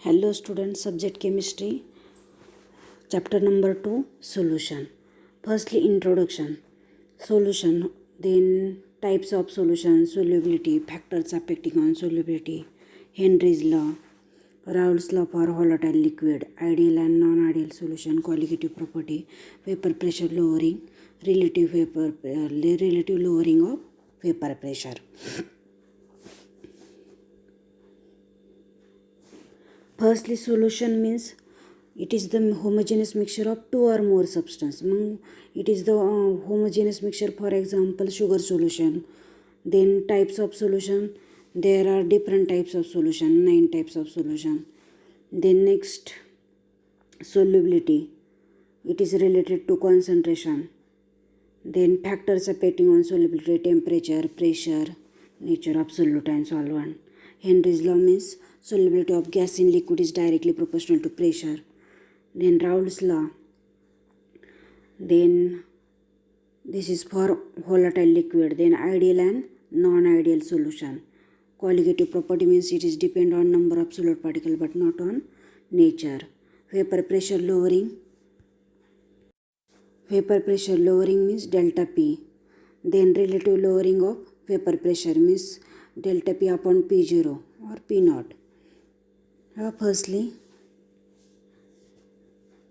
Hello students, subject chemistry, chapter number 2, solution. Firstly, introduction. Solution, then types of solution, solubility, factors affecting on solubility, Henry's law, Raoult's law for volatile liquid, ideal and non-ideal solution, qualitative property, vapor pressure lowering, relative lowering of vapor pressure. Firstly, solution means it is the homogeneous mixture of two or more substance. It is the homogeneous mixture, for example, sugar solution. Then types of solution, there are different types of solution, 9 types of solution. Then next, solubility, it is related to concentration. Then factors affecting on solubility, temperature, pressure, nature of solute and solvent. Henry's law means solubility of gas in liquid is directly proportional to pressure. Then Raoult's law. Then this is for volatile liquid. Then ideal and non-ideal solution. Qualitative property means it is depend on number of solute particle but not on nature. Vapor pressure lowering. Vapor pressure lowering means delta P. Then relative lowering of vapor pressure means delta P upon P0 or P0. Firstly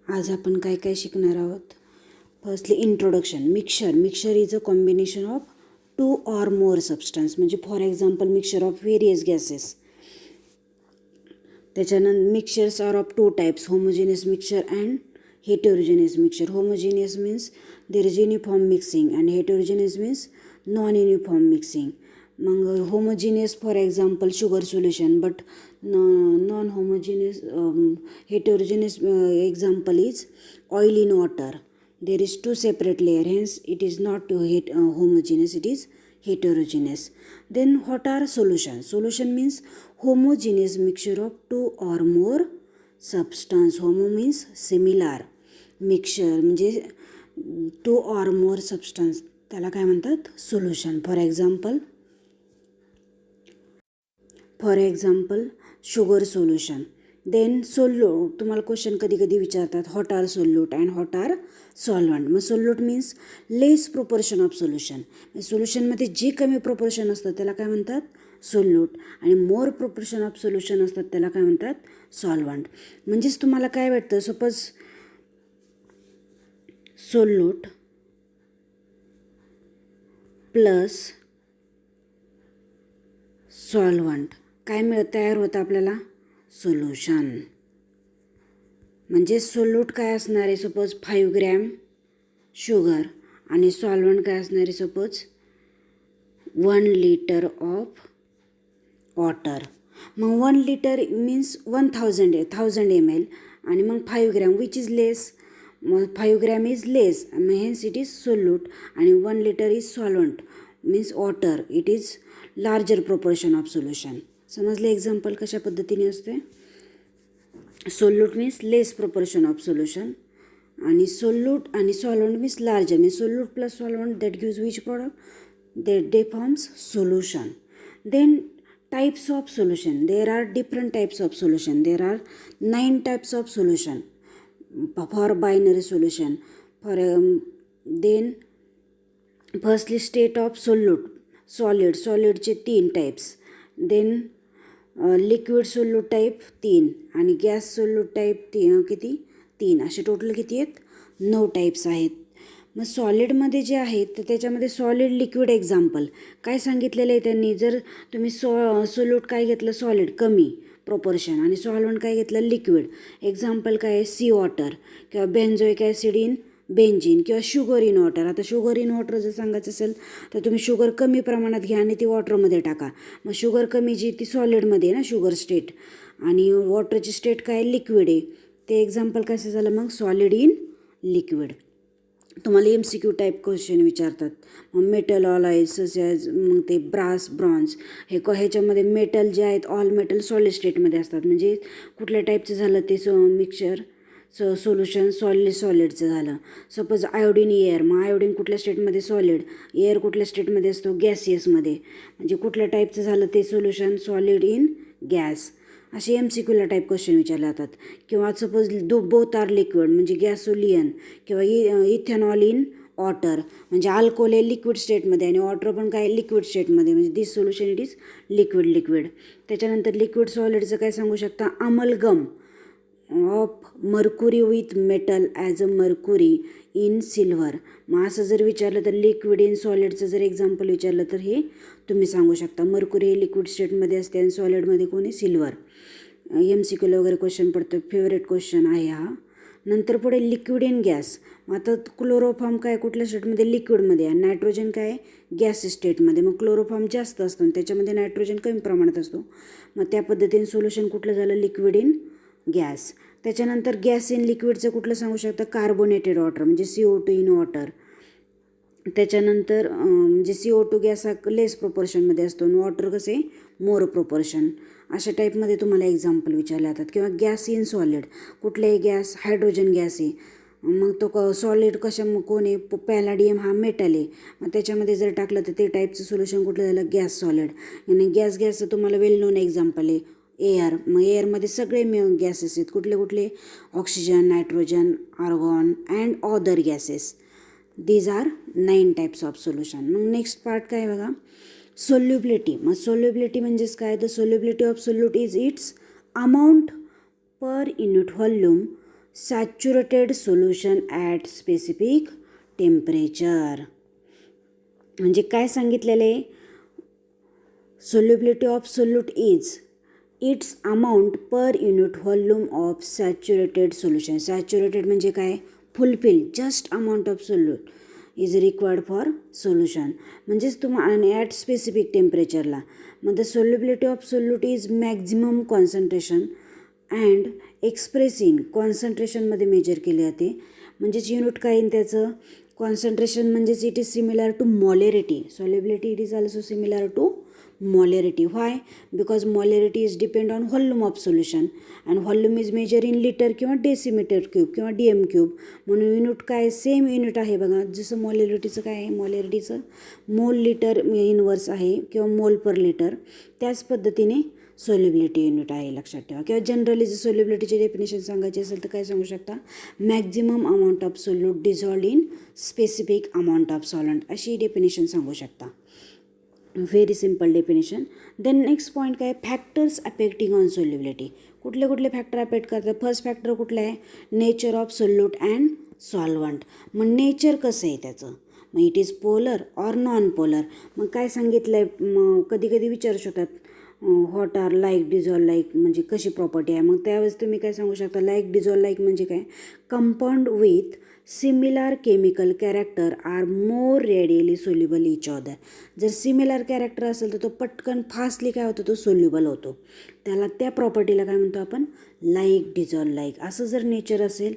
आज आपण काय काय शिकणार आहोत. Firstly introduction. Mixture is a combination of two or more substance, म्हणजे for example mixture of various gases. त्याच्यानंतर mixtures are of two types, homogeneous mixture and heterogeneous mixture. Homogeneous means there is uniform mixing and heterogeneous means non-uniform mixing. Homogeneous, for example, sugar solution, but non-homogeneous, heterogeneous example is oil in water. There is two separate layer, hence it is not homogeneous, it is heterogeneous. Then what are solutions? Solution means homogeneous mixture of two or more substance. Homo means similar, mixture म्हणजे two or more substance, त्याला काय म्हणतात solution. For example sugar solution. Then solute, तुम्हाला question कधी कधी विचारतात what are solute and what are solvent. मग solute means less proportion of solution. सोल्युशनमध्ये जे कमी प्रोपोर्शन असतं त्याला काय म्हणतात सोल्यूट, आणि मोर प्रोपोर्शन ऑफ सोल्युशन असतात त्याला काय म्हणतात सॉल्वंट. म्हणजेच तुम्हाला काय वाटतं, सपोज सोल्यूट प्लस सॉल्वंट काय तयार होतं आपल्याला सोल्युशन. म्हणजे सोल्यूट काय असणार आहे, सपोज 5 ग्रॅम शुगर आणि सॉल्वंट काय असणार आहे, सपोज 1 लिटर ऑफ वॉटर. मग 1 लिटर मीन्स 1000 ml आणि मग 5 ग्रॅम विच इज लेस. मग 5 ग्रॅम इज लेस, मग हेन्स इट इज सोल्यूट, आणि 1 litre is solvent means water, it is larger proportion of solution. समजले एक्झाम्पल कशा पद्धतीने असते. Solute means less proportion of solution आणि सोल्यूट आणि solvent means larger, means solute plus solvent that gives which product they forms solution. Then types of solution, there are different types of solution. There are 9 types of solution for binary solution. Then firstly state of solid चे 3 types. Then liquid solute type 3 आणि gas solute type किती 3, असे total किती आहेत 9 types आहेत. मग सॉलिडमध्ये जे आहेत तर त्याच्यामध्ये सॉलिड लिक्विड एक्झाम्पल काय सांगितलेलं आहे त्यांनी. जर तुम्ही सोल्यूट काय घेतलं सॉलिड कमी प्रोपोर्शन आणि सॉल्वंट काय घेतलं लिक्विड, एक्झाम्पल काय आहे सी वॉटर किंवा बेन्झोइक ॲसिड इन बेंझिन किंवा शुगर इन वॉटर. आता शुगर इन वॉटर जर सांगायचं असेल तर तुम्ही शुगर कमी प्रमाणात घ्या आणि ती वॉटरमध्ये टाका. मग शुगर कमी जी ती सॉलिडमध्ये आहे ना शुगर स्टेट, आणि वॉटरची स्टेट काय लिक्विड आहे, ते एक्झाम्पल कसं झालं मग सॉलिड इन लिक्विड. तुम्हाला MCQ टाईप क्वेश्चन विचारतात. मग मेटल ऑलॉइज मग ते ब्रास ब्रॉन्झ ह्याच्यामध्ये मेटल जे आहेत ऑल मेटल सॉलिड स्टेटमध्ये असतात. म्हणजे कुठल्या टाईपचं झालं ते मिक्सचर सोल्युशन सॉलिडचं झालं. सपोज आयोडीन एअर, मग आयोडीन कुठल्या स्टेटमध्ये सॉलिड, एअर कुठल्या स्टेटमध्ये असतो गॅसियसमध्ये. म्हणजे कुठल्या टाईपचं झालं ते सोल्युशन सॉलिड इन गॅस. असे MCQला टाईप क्वेश्चन विचारले जातात. किंवा सपोज बोथ आर लिक्विड म्हणजे गॅसोलियन किंवा इथेनॉल इन वॉटर म्हणजे अल्कोहोल हे लिक्विड स्टेटमध्ये आणि वॉटर पण काय लिक्विड स्टेटमध्ये म्हणजे दिस सोल्युशन इट इज लिक्विड. त्याच्यानंतर लिक्विड सॉलिडचं काय सांगू शकता, amalgam of mercury with metal as a mercury in silver. मग असं जर विचारलं तर लिक्विड इन सॉलिडचं जर एक्झाम्पल विचारलं तर हे तुम्ही सांगू शकता. मर्क्युरी हे लिक्विड स्टेटमध्ये असते आणि सॉलिडमध्ये कोणी सिल्वर. MCQला वगैरे क्वेश्चन पडतो, फेवरेट क्वेश्चन आहे हा. नंतर पुढे लिक्विड इन गॅस. मग आता क्लोरोफॉर्म काय कुठल्या स्टेटमध्ये, लिक्विडमध्ये, आणि नायट्रोजन काय गॅस स्टेटमध्ये. मग क्लोरोफॉर्म जास्त असतो आणि त्याच्यामध्ये नायट्रोजन कमी प्रमाणात असतो. मग त्या पद्धतीने सोल्युशन कुठलं झालं, लिक्विड इन गॅस. त्याच्यानंतर गॅस इन लिक्विडचं कुठलं सांगू शकता, कार्बोनेटेड वॉटर म्हणजे CO2 इन वॉटर. त्याच्यानंतर म्हणजे CO2 गॅस हा लेस प्रोपोर्शनमध्ये असतो आणि वॉटर कसे मोर प्रोपोर्शन. अशा टाईपमध्ये तुम्हाला एक्झाम्पल विचारले जातात. किंवा गॅस इन सॉलिड, कुठलाही गॅस हायड्रोजन गॅस आहे, मग तो सॉलिड कोण आहे, पॅलाडियम हा मेटल आहे. मग त्याच्यामध्ये जर टाकलं तर ते टाईपचं सोल्युशन कुठलं झालं, गॅस सॉलिड. आणि गॅसचं तुम्हाला वेल नोन एक्झाम्पल आहे एअर. मग एअरमध्ये सगळे गॅसेस आहेत, कुठले oxygen, nitrogen, argon and other gases. These are 9 types of solution. मग नेक्स्ट पार्ट काय बघा, सोल्युबिलिटी. मग सोल्युबिलिटी म्हणजेच काय, the solubility of solute is its amount per unit volume saturated solution at specific temperature. म्हणजे काय सांगितलेलं आहे, solubility of solute is its amount per unit volume of saturated solution. Saturated म्हणजे काय, fulfill just amount of solute is required for solution. म्हणजेच आणि at specific टेम्परेचरला. मग the solubility of solute is maximum concentration and express in कॉन्सन्ट्रेशनमध्ये measure केले जाते. म्हणजेच युनिट काय इन त्याचं कॉन्सन्ट्रेशन. म्हणजेच it is similar to molarity. Solubility it is also similar to molarity. Why? Because molarity is depend on volume of solution and volume is measure in liter किंवा decimetre cube किंवा DM cube. म्हणून unit काय same unit आहे बघा. जसं मॉलेरिटीचं काय आहे, मॉलेरिटीचं मोल लिटर इनवर्स आहे किंवा मोल पर लिटर. त्याच पद्धतीने सोल्युबिलिटी युनिट आहे, लक्षात ठेवा. किंवा जनरली जर सोल्युबिलिटीचे डेफिनेशन सांगायचे असेल तर काय सांगू शकता, maximum amount of solute dissolved in specific amount of solvent, अशी डेफिनेशन सांगू शकता. Very simple definition. Then next point काय, फॅक्टर्स अफेक्टिंग ऑन सोल्युबिलिटी. कुठले फॅक्टर अफेक्ट करतात. फर्स्ट फॅक्टर कुठलं आहे, nature of solute and solvent. मग नेचर कसं आहे त्याचं, मग it is polar or non polar. मग काय सांगितलं आहे, मग कधी विचारू शकतात, what are like dissolve like म्हणजे कशी प्रॉपर्टी आहे. मग त्यावेळेस तुम्ही काय सांगू शकता, लाईक डिझॉल्व लाईक म्हणजे काय, compound with similar chemical character are more radially soluble each other. जर सिमिलर कॅरेक्टर असेल तर तो पटकन फास्टली काय होतो, तो सोल्युबल होतो. त्या प्रॉपर्टीला काय म्हणतो आपण, लाईक डिझॉल्व लाईक. असं जर नेचर असेल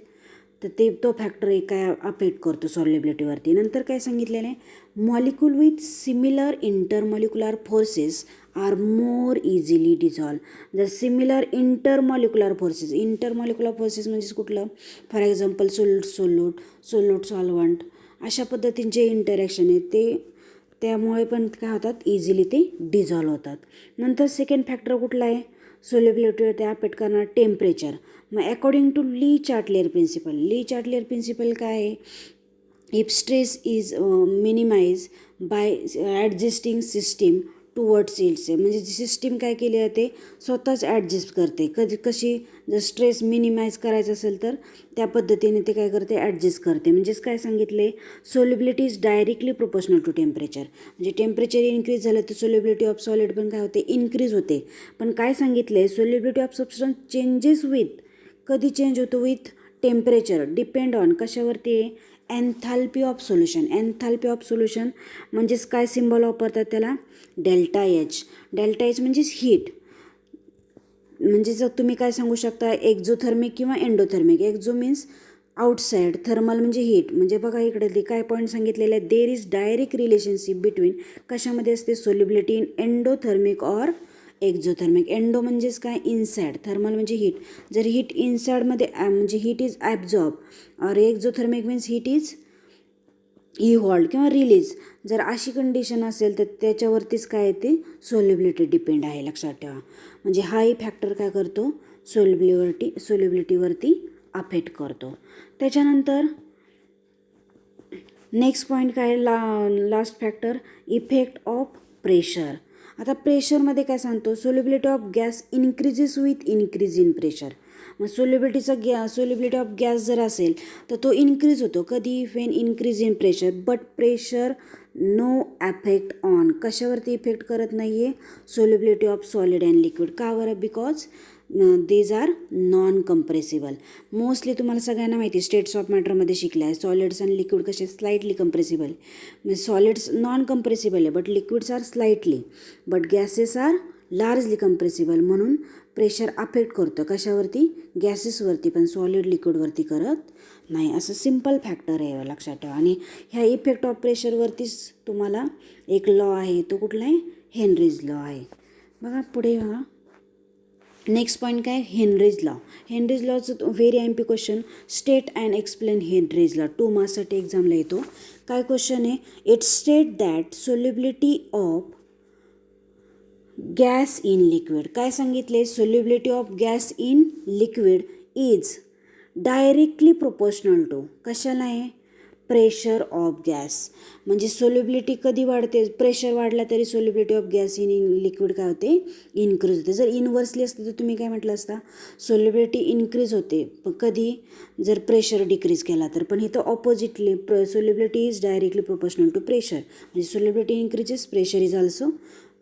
तर तो फॅक्टर एक काय अफेक्ट करतो सॉल्युबिलिटीवरती. नंतर काय सांगितलेलं आहे, molecule with similar intermolecular forces are more easily dissolve. जर सिमिलर इंटरमॉलिक्युलर फोर्सेस म्हणजेच कुठलं, फॉर एक्झाम्पल सोल्यूट सॉल्वंट, अशा पद्धतीचे इंटरॅक्शन आहे ते, त्यामुळे पण काय होतात, इझिली ते डिझॉल्व होतात. नंतर सेकंड फॅक्टर कुठला आहे, सोल्युबिलिटीवर ते अफेक्ट करणार, टेम्परेचर. मग according to Le Chatelier principle काय आहे, if stress is minimize by adjusting system towards its. म्हणजे जी सिस्टीम काय केली जाते, स्वतःच ॲडजस्ट करते. कशी, जर स्ट्रेस मिनिमाइज करायचं असेल तर त्या पद्धतीने ते काय करते, ॲडजस्ट करते. म्हणजेच काय सांगितले, solubility is directly proportional to temperature. म्हणजे टेम्परेचर इन्क्रीज झालं तर सोल्युबिलिटी ऑफ सॉलिड पण काय होते, इन्क्रीज होते. पण काय सांगितले, solubility of substance changes with, कधी चेंज होतो, विथ टेम्परेचर, डिपेंड ऑन कशावरती आहे, एन्थाल्पी ऑफ सोल्युशन. म्हणजेच काय सिम्बॉल वापरतात त्याला, डेल्टा एच म्हणजेच हीट. म्हणजे जर तुम्ही काय सांगू शकता, एक्झोथर्मिक किंवा endothermic. Exo means outside, thermal म्हणजे हीट. म्हणजे बघा इकडे काय पॉईंट सांगितलेले आहे, there is direct relationship between, कशामध्ये असते, solubility in endothermic or exothermic. Endo म्हणजेच काय, इनसाईड, थर्मल म्हणजे हीट. जर हीट इनसाईडमध्ये म्हणजे हीट इज ॲब्झॉर्ब, और exothermic means heat is evolved किंवा रिलीज, जर अशी कंडिशन असेल तर त्याच्यावरतीच काय येते, सोल्युबिलिटी डिपेंड आहे, लक्षात ठेवा. म्हणजे हाही फॅक्टर काय करतो, सोल्युबिलिटीवरती अफेक्ट करतो. त्याच्यानंतर नेक्स्ट पॉईंट काय, last factor, effect of pressure. आता प्रेशरमध्ये काय सांगतो, solubility of gas increases with increase in pressure. मग सोल्युबिलिटी ऑफ गॅस जर असेल तर तो इन्क्रीज होतो, कधी, when increase in pressure, but pressure no affect on, कशावरती इफेक्ट करत नाही आहे, solubility of solid and liquid. का बरं, because these are non compressible. Mostly तुम्हाला सगळ्यांना माहिती, स्टेट्स ऑफ मॅटरमध्ये शिकले आहे, सॉलिड्स आणि लिक्विड कसे स्लाइटली कंप्रेसिबल. म्हणजे सॉलिड्स नॉन कंप्रेसिबल आहे, but liquids are slightly, but gases are largely compressible. म्हणून प्रेशर अफेक्ट करतं कशावरती, गॅसेसवरती, पण सॉलिड लिक्विडवरती करत नाही. असं सिम्पल फॅक्टर आहे, लक्षात ठेवा. आणि ह्या इफेक्ट ऑफ प्रेशरवरतीच तुम्हाला एक लॉ आहे, तो कुठला आहे, हेनरीज लॉ आहे. बघा पुढे बघा, नेक्स्ट पॉईंट काय, हेनरीज लॉ. हेनरीज लॉचं very IMP question, state and explain Henry's law. 2 मार्क्ससाठी एक्झामला येतो. काय क्वेश्चन आहे, it state that solubility of gas in liquid. काय सांगितले, solubility of gas in liquid is directly proportional to, कशाला आहे, प्रेशर ऑफ गॅस. म्हणजे सोल्युबिलिटी कधी वाढते, प्रेशर वाढला तरी solubility of gas in liquid काय होते, इन्क्रीज होते. जर इनव्हर्सली असतं तर तुम्ही काय म्हटलं असता, सोल्युबिलिटी इन्क्रीज होते, पण कधी, जर प्रेशर डिक्रीज केला तर. पण इथं oppositely, solubility is directly proportional to pressure. म्हणजे solubility increases,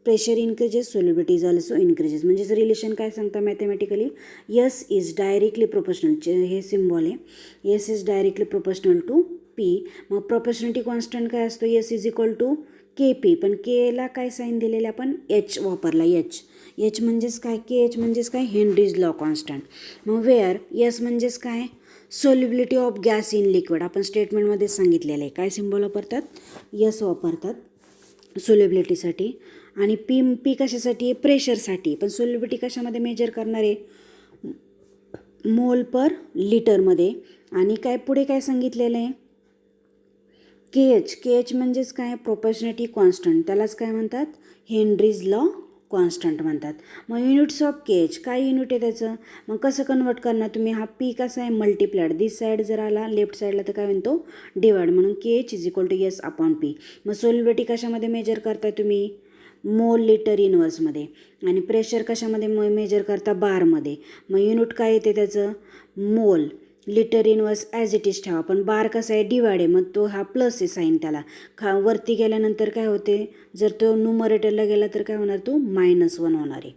pressure increases, solubility is also increases. म्हणजे रिलेशन काय सांगता mathematically, S is directly proportional, हे सिम्बॉल आहे, S is directly proportional to P. मग प्रोपोर्शनलिटी कॉन्स्टंट काय असतो, S is equal to K P, पण केला काय साईन दिलेलं आपण, एच वापरला, एच म्हणजेच काय, के एच म्हणजेच काय, हेनरीज लॉ कॉन्स्टंट. मग वेअर एस म्हणजेच काय, solubility of gas in liquid. आपण स्टेटमेंटमध्ये सांगितलेलं आहे, काय सिम्बॉल वापरतात, यस वापरतात सोल्युबिलिटीसाठी. आणि पी कशासाठी आहे, प्रेशरसाठी. पण सोल्युबिलिटी कशामध्ये मेजर करणार आहे, मोल पर लिटरमध्ये. आणि काय पुढे काय सांगितलेलं आहे, के एच म्हणजेच काय, प्रोपोर्शनलिटी कॉन्स्टंट, त्यालाच काय म्हणतात, हेनरीज लॉ कॉन्स्टंट म्हणतात. मग युनिट्स ऑफ के एच, काय युनिट आहे त्याचं, मग कसं कन्वर्ट करणार तुम्ही, हा पी कसा आहे, मल्टिप्लाइड, दिस साईड जर आला लेफ्ट साईडला तर काय म्हणतो, डिवाइड, म्हणून K H is equal to S upon P. मग सोल्युबिलिटी कशामध्ये मेजर करताय तुम्ही, मोल लिटर इनवर्समध्ये. आणि प्रेशर कशामध्ये मेजर करता, बारमध्ये. मग युनिट काय येते त्याचं, मोल litre inverse as it is ठेवा, पण बार कसा आहे, डिवाइड आहे, मग तो हा प्लस आहे साईन, त्याला वरती गेल्यानंतर काय होते, जर तो न्यूमरेटरला गेला तर काय होणार, तो -1 होणार आहे.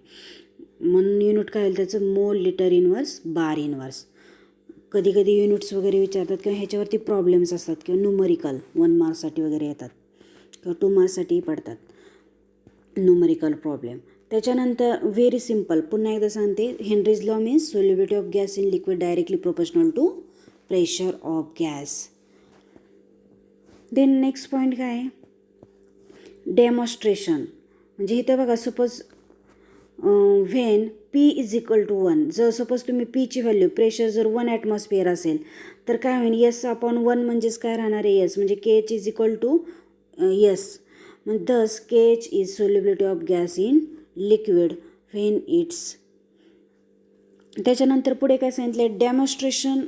म्हणून युनिट काय होईल त्याचं, मोल लिटर इनवर्स बार इनवर्स. कधी कधी युनिट्स वगैरे विचारतात किंवा ह्याच्यावरती प्रॉब्लेम्स असतात, किंवा न्यूमरिकल 1 मार्क्ससाठी वगैरे येतात, किंवा 2 मार्क्ससाठीही पडतात न्यूमरिकल प्रॉब्लेम. त्याच्यानंतर व्हेरी सिम्पल, पुन्हा एकदा सांगते, Henry's law means solubility of gas in liquid directly proportional to pressure of gas. Then next point काय आहे, डेमॉन्स्ट्रेशन. म्हणजे इथं बघा, suppose when P is equal to 1, जर सपोज तुम्ही पीची व्हॅल्यू, प्रेशर जर 1 ॲटमॉस्फिअर असेल तर काय होईल, यस अपॉन 1 म्हणजेच काय राहणार आहे, यस, म्हणजे K H is equal to S. मग thus K H is solubility of gas in liquid when it's. त्याच्यानंतर पुढे काय सांगितलं, demonstration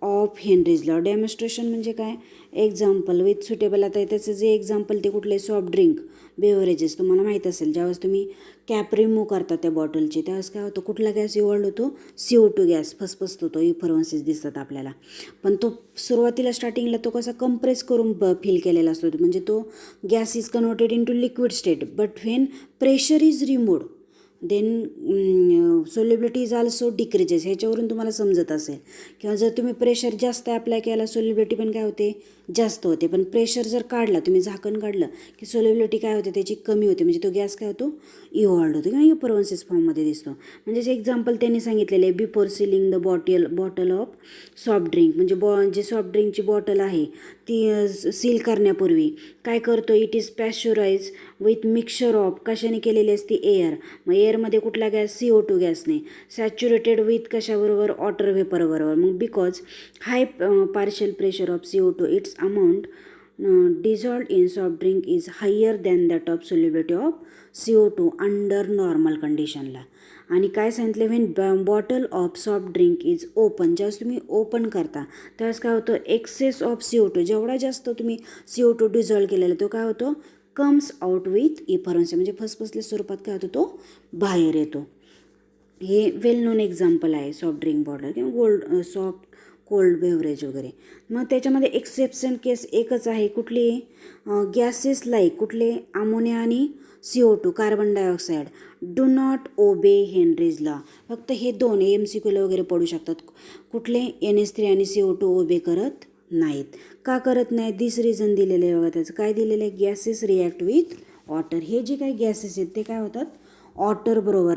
of Henry's law. Demonstration म्हणजे काय, एक्झाम्पल विथ सुटेबल. आता त्याचं जे एक्झाम्पल ते कुठले, सॉफ्ट ड्रिंक, बेवरेजेस. तुम्हाला माहीत असेल, ज्यावेळेस तुम्ही कॅप रिमूव्ह करता त्या बॉटलची, त्यावेळेस काय होतं, कुठला गॅस इव्हॉल्ड होतो, CO2 गॅस फसफसतो, तो इफरन्सेस दिसतात आपल्याला. पण तो सुरुवातीला स्टार्टिंगला तो कसा कंप्रेस करून फिल केलेला असतो, म्हणजे तो gas is converted in to liquid state, but when pressure is removed then solubility is also decreases. ह्याच्यावरून तुम्हाला समजत असेल. किंवा जर तुम्ही प्रेशर जास्त अप्लाय केला, सोल्युबिलिटी पण काय होते, जास्त होते. पण प्रेशर जर काढला, तुम्ही झाकण काढलं की सोल्युबिलिटी काय होते, त्याची कमी होते, म्हणजे तो गॅस काय होतो, इव्हॉल्ड होतो, किंवा इपरवन्सेस फॉर्ममध्ये दिसतो. म्हणजे जे एक्झाम्पल त्यांनी सांगितलेलं आहे, before ceiling the bottle of soft drink, म्हणजे जे सॉफ्ट ड्रिंकची बॉटल आहे ती सील करण्यापूर्वी काय करतो, it is pasteurize with mixture of, कशाने केलेली असते, एअर. मग एअरमध्ये कुठला गॅस, CO2 गॅसने. सॅच्युरेटेड विथ कशाबरोबर, वॉटर व्हेपरबरोबर. मग because high partial pressure of CO2 it's amount dissolved in soft drink is higher than that of solubility of CO2 under normal conditionला. आणि काय सांगितलं, when bottle of soft drink is open, ज्यावेळेस तुम्ही open करता त्यावेळेस काय होतं, एक्सेस ऑफ CO2, जेवढा जास्त तुम्ही CO2 डिझॉल्व केलेला तो काय होतो, कम्स आउट विथ इफरन्स, म्हणजे फसफसल्या स्वरूपात काय होतो, तो बाहेर येतो. हे वेल नोन एक्झाम्पल आहे सॉफ्ट ड्रिंक बॉटल किंवा सॉफ्ट कोल्ड बेवरेज वगैरे. मग त्याच्यामध्ये एक्सेप्शन केस एकच आहे, कुठली, गॅसेस लाईक कुठले, अमोनिया आणि CO2 carbon dioxide do not obey Henry's law. फक्त हे दोन AMCQला वगैरे पडू शकतात. कुठले, NH3 आणि CO2 ओबे करत नाहीत. का करत नाहीत, दिस रिझन दिलेलं आहे बघा. त्याचं काय दिलेलं आहे, गॅसेस रिॲक्ट विथ वॉटर. हे जे काही गॅसेस आहेत ते काय होतात, वॉटर बरोबर